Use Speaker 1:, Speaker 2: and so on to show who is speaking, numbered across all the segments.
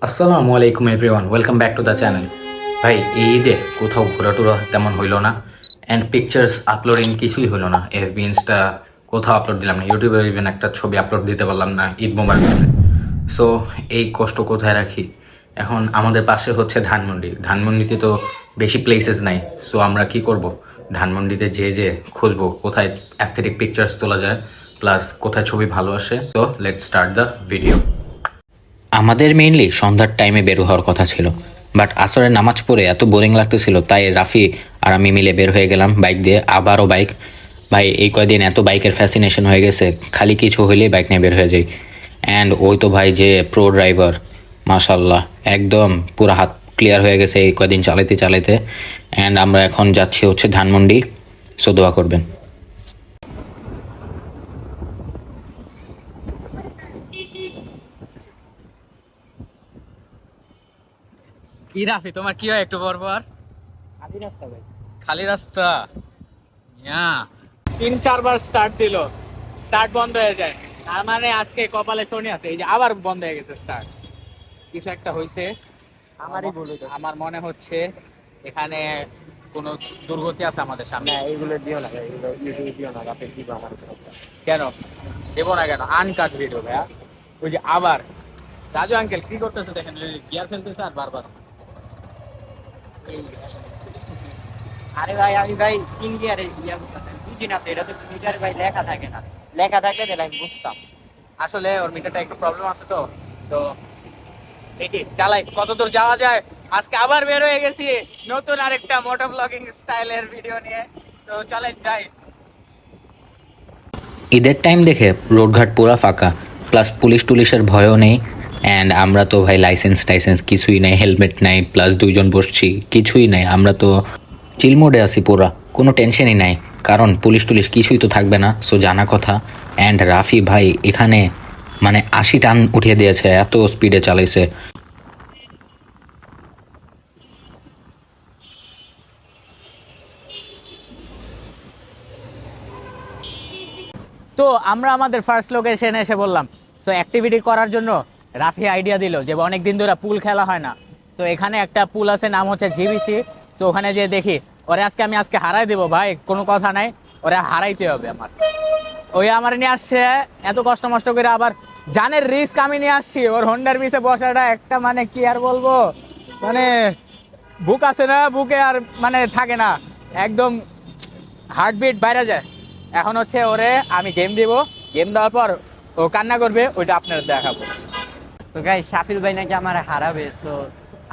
Speaker 1: আসসালামু আলাইকুম everyone, welcome back to the channel. ভাই, এই ঈদে কোথাও ঘোরা টোরা তেমন হইলো না, অ্যান্ড পিকচার্স আপলোডিং কিছুই হলো না। এফবি ইনস্টা কোথাও আপলোড দিলাম না, ইউটিউবে ইভেন একটা ছবি আপলোড দিতে পারলাম না ঈদ মোবাইল বলে। সো এই কষ্ট কোথায় রাখি? এখন আমাদের পাশে হচ্ছে ধানমন্ডি। ধানমন্ডিতে তো বেশি প্লেসেস নাই, সো আমরা কি করব? ধানমন্ডিতে যে যে খুঁজবো কোথায় অ্যাস্থেটিক পিকচার্স তোলা যায়, প্লাস কোথায় ছবি ভালো আসে। তো লেটস স্টার্ট দ্য ভিডিও। আমাদের মেইনলি সন্ধ্যার টাইমে বের হওয়ার কথা ছিল, বাট আসরের নামাজ পড়ে এত বোরিং লাগতেছিল, তাই রাফি আর আমি মিলে বের হয়ে গেলাম বাইক দিয়ে। আবারও বাইক। ভাই, এই কয়দিন এত বাইকের ফ্যাসিনেশন হয়ে গেছে, খালি কিছু হইলেই বাইক নিয়ে বের হয়ে যাই। অ্যান্ড ওই তো ভাই যে প্রো ড্রাইভার, মাশাল্লাহ, একদম পুরো হাত ক্লিয়ার হয়ে গেছে এই কয়দিন চালাইতে চালাইতে। অ্যান্ড আমরা এখন যাচ্ছি হচ্ছে ধানমন্ডি, সো দোয়া করবেন।
Speaker 2: কি রাফি, তোমার কি হয় একটু পর পর?
Speaker 3: খালি রাস্তা ভাই।
Speaker 2: খালি রাস্তা। ইয়া, 3-4 বার স্টার্ট দিল, স্টার্ট বন্ধ হয়ে যায়। তার মানে আজকে কপালে শনি আছে, এই যে আবার বন্ধ হয়ে গেছে স্টার্ট। কিছু একটা হয়েছে।
Speaker 3: আমারই ভুল হইতো।
Speaker 2: আমার মনে হচ্ছে এখানে কোনো দুর্গতি আছে আমাদের সামনে।
Speaker 3: না, এইগুলো দিও না ভাই, এগুলো ইউটিউবে দিও না, রাতে দিব আমার কাছে।
Speaker 2: কেন দেবো না? কেন? আনকাট ভিডিও ভাইয়া। ওই যে আবার রাজু আঙ্কেল কি করতেছে দেখেন, গিয়ার ফেলতেছে আর বারবার।
Speaker 3: আরে ভাই, আমি ভাই ইন্ডিয়ারে বুঝি না তো, এটা তো মিটার ভাই লেখা থাকে না। লেখা থাকলে তাহলে আমি বুঝতাম।
Speaker 2: আসলে ওর মিটারটা একটু প্রবলেম আছে, তো তো দেখি চালাই কত দূর যাওয়া যায়। আজকে আবার বের হয়ে গেছি নতুন আরেকটা মোটো ব্লগিং স্টাইলের ভিডিও নিয়ে। তো চলেন যাই।
Speaker 1: ঈদের টাইম দেখে রোডঘাট পুরা ফাঁকা, প্লাস পুলিশ টুলিশের ভয়ও নেই। অ্যান্ড আমরা তো ভাই লাইসেন্স টাইসেন্স কিছুই নাই, হেলমেট নাই, প্লাস দুইজন বসছি, কিছুই নাই। আমরা তো চিল মোডে আছি পুরা, কোনো টেনশনই নাই, কারণ পুলিশ টুলিশ কিছুই তো থাকবে না, সো জানা কথা। অ্যান্ড রাফি ভাই এখানে মানে 80 টান উঠিয়ে দিয়েছে, এত স্পিডে চালাইছে।
Speaker 2: তো আমরা আমাদের ফার্স্ট লোকেশনে এসে বললাম। সো অ্যাক্টিভিটি করার জন্য রাফি আইডিয়া দিল যে অনেক দিন ধরে পুল খেলা হয় না। তো এখানে একটা পুল আছে, নাম হচ্ছে জিবিসি। তো ওখানে যে দেখি ওরে আজকে হারাই দেবো ভাই, কোনো কথা নাই, ওরে হারাইতে হবে আমার। ওই আমার নিয়ে আসছে এত কষ্ট মষ্ট করে, আবার জানের রিস্ক আমি নিয়ে আসছি। ওর হোন্ডার পিছে বসাটা একটা মানে কি আর বলবো, মানে বুক আছে না, বুকে আর মানে থাকে না, একদম হার্টবিট বাইরে যায়। এখন হচ্ছে ওরে আমি গেম দিব, গেম দেওয়ার পর ও কান্না করবে, ওইটা আপনারা দেখাবো।
Speaker 3: তো গাই, শাফিল ভাই নাকি আমার হারাবে। তো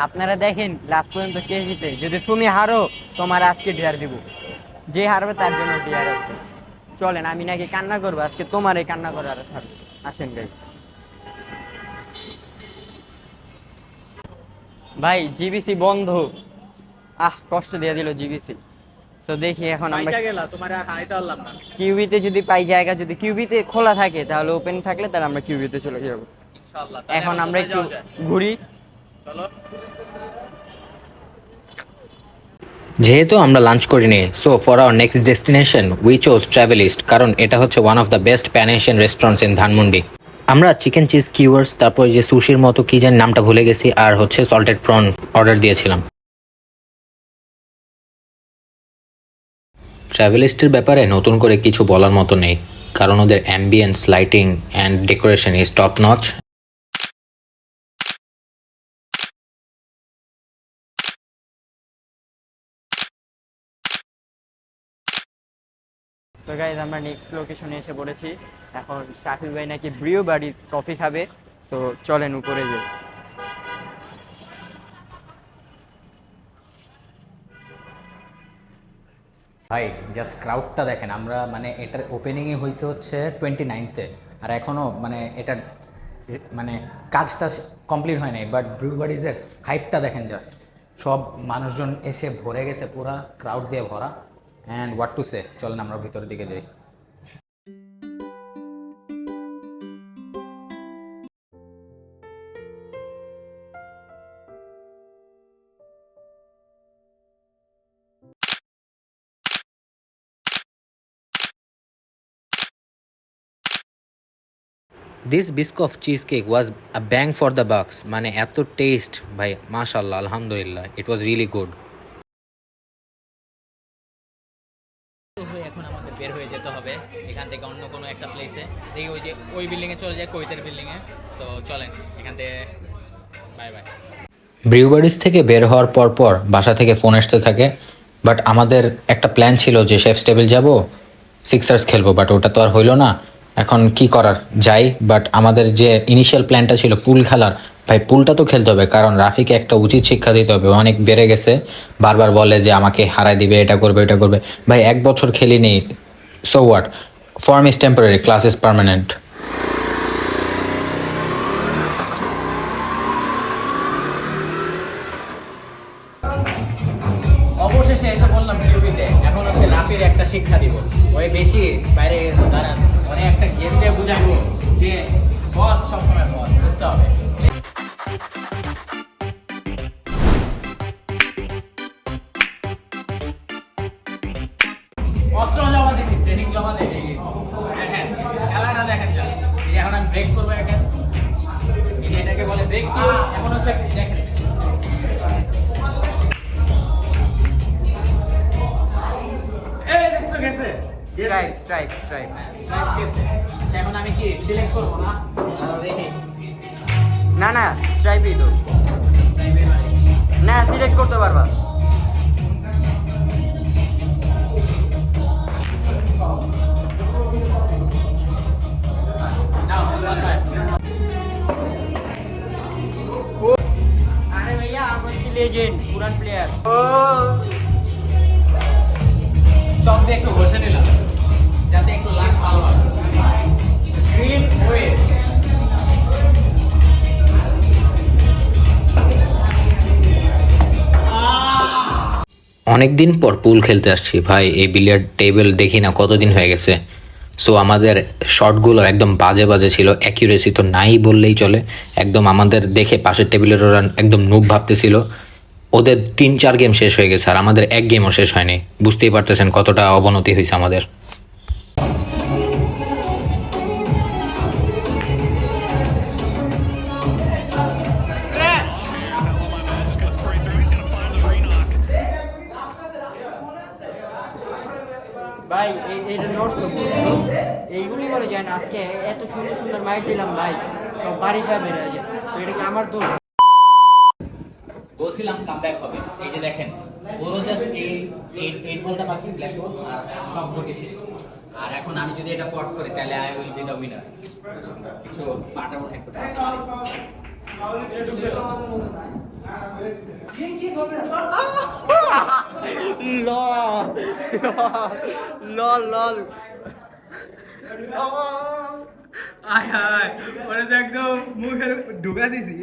Speaker 3: আপনারা দেখেন লাস্ট পর্যন্ত কে জিতে। যদি তুমি হারো, তোমার আজকে ডিয়ার দিব। যে হারবে তার জন্য ডিয়ার আছে। চলেন, আমি নাকি কান্না করবো আজকে, তোমার এই কান্না করার থাকবে। আসেন গাই। ভাই জিবিসি বন্ধ। কষ্ট দিয়ে দিল জিবিসি। তো দেখি এখন আমরা
Speaker 2: গেলা তোমার হারাইতে পারলাম না।
Speaker 3: কিউবিতে যদি পাই জায়গা, যদি কিউবিতে খোলা থাকে তাহলে, ওপেন থাকলে তাহলে আমরা কিউবিতে চলে যাব।
Speaker 2: ইনশাআল্লাহ।
Speaker 3: এখন আমরা একটু ঘুরি।
Speaker 2: চলো।
Speaker 1: যেহেতু আমরা লাঞ্চ করিনি, so for our next destination we chose Travelist, কারণ এটা হচ্ছে one of the best pan Asian restaurants in Dhanmondi. আমরা চিকেন চিজ কিউয়ার্স, তারপর যে সুশির মতো কি যেন নামটা ভুলে গেছি, আর হচ্ছে সল্টেড প্রন অর্ডার দিয়েছিলাম। ট্রাভেলিস্টের ব্যাপারে নতুন করে কিছু বলার মতো নেই, কারণ ওদের ambience, lighting and decoration is top notch.
Speaker 3: তো গাইজ, আমরা নেক্সট লোকেশনে এসে পড়েছি। এখন শাকিল ভাই নাকি ব্রিউ বাডিজ কফি খাবে। সো চলেন উপরে যাই।
Speaker 1: ভাই, জাস্ট ক্রাউডটা দেখেন। আমরা মানে এটার ওপেনিংই হয়েছে হচ্ছে 29th-এ, আর এখনও মানে এটার মানে কাজটা কমপ্লিট হয় নাই, বাট ব্রুবারিজের হাইপটা দেখেন জাস্ট। সব মানুষজন এসে ভরে গেছে, পুরা ক্রাউড দিয়ে ভরা। অ্যান্ড হোয়াট টু সে, চলেন আমরা ভিতরের দিকে যাই। This বিস্কফ cheese cake was a bang for the বাক্স, মানে এত টেস্ট ভাই, মাশাল্লাহ, আলহামদুলিল্লাহ, ইট ওয়াজ রিয়েলি গুড।
Speaker 2: এখন আমাদের বের হয়ে যেতে হবে এখান থেকে অন্য কোনো একটা প্লেসে, দেখি ওই যে ওই বিল্ডিংয়ে চলে যায়, কৈতের বিল্ডিংয়ে। সো চলেন এখান থেকে, বাই বাই।
Speaker 1: ব্রিউবারিজ থেকে বের হওয়ার পর বাসা থেকে ফোন আসতে থাকে, বাট আমাদের একটা প্ল্যান ছিল যে শেফস টেবিল যাব, সিক্সার্স খেলবো, বাট ওটা তো আর হইলো না। এখন কি করার, যাই। বাট আমাদের যে ইনিশিয়াল প্ল্যানটা ছিল পুল খেলার, ভাই পুলটা তো খেলতে হবে, কারণ রাফিকে একটা উচিত শিক্ষা দিতে হবে, অনেক বেড়ে গেছে, বারবার বলে যে আমাকে হারাই দিবে, এটা করবে এটা করবে। ভাই 1 বছর খেলিনি, so what, form is temporary, class is permanent.
Speaker 2: অবশেষে এসে বললাম টিভিতে, এখন হচ্ছে রাফির একটা শিক্ষা দিব। ওই বেশি বাইরে গেছে, দাঁড়ান অনেক একটা গেম দিয়ে বুঝাবো যে বস সবসময় বস, বুঝতে হবে। অস্ত্র জমা দিছি, ট্রেনিং জমা দেয়, দেখেন খেলাটা দেখেন। এই যে এখন আমি ব্রেক করবো, এখন এই যে এটাকে বলে ব্রেক, এখন হচ্ছে দেখেন
Speaker 3: স্ট্রাইক স্ট্রাইক স্ট্রাইক।
Speaker 2: এখন আমি কি সিলেক্ট করবো না, দেখি
Speaker 3: না না, স্ট্রাইকই তো, না সিলেক্ট করতে পারবা। আরে ভাইয়া আমার কি লেজেন্ড, পুরান প্লেয়ার। ও
Speaker 2: চক দিয়ে একটু বসে নিলাম যাতে একটু লাগ ভালো হয়। গ্রিন ওয়ে
Speaker 1: অনেক দিন পর পুল খেলতে আসছি ভাই, এই বিলিয়ার্ড টেবিল দেখি না কতদিন হয়ে গেছে। সো আমাদের শটগুলো একদম বাজে বাজে ছিল, অ্যাকিউরেসি তো নাই বললেই চলে। একদম আমাদের দেখে পাশের টেবিলের ওরা একদম নুব ভাবতেছিল। ওদের 3-4 গেম শেষ হয়ে গেছে, আর আমাদের 1 গেমও শেষ হয়নি। বুঝতেই পারতেছেন কতটা অবনতি হয়েছে আমাদের।
Speaker 3: ভাই এটা নষ্ট এইগুলি বলে যায় না, আজকে এত সুন্দর সুন্দর মাইক দিলাম ভাই, সব বাড়ি খাবে বের হয়ে যায়, তো এটা কি আমার দোষ?
Speaker 2: বলছিলাম কামব্যাক হবে, এই যে দেখেন ওরও জাস্ট এই বলটা বাকি, ব্ল্যাক বল আর সব গুটি শেষ। আর এখন আমি যদি এটা পট করি তাহলে I will be the winner. একটু পাটা উঠে একটু
Speaker 3: লল লল।
Speaker 2: আয় হায়, ওরে তো একদম মুখের ঢুকা দিছি,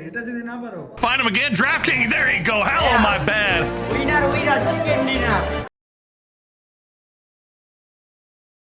Speaker 2: এটা যদি না পারো।
Speaker 4: Find him again. DraftKings. There you go. Hello, my bad.
Speaker 3: Winner winner chicken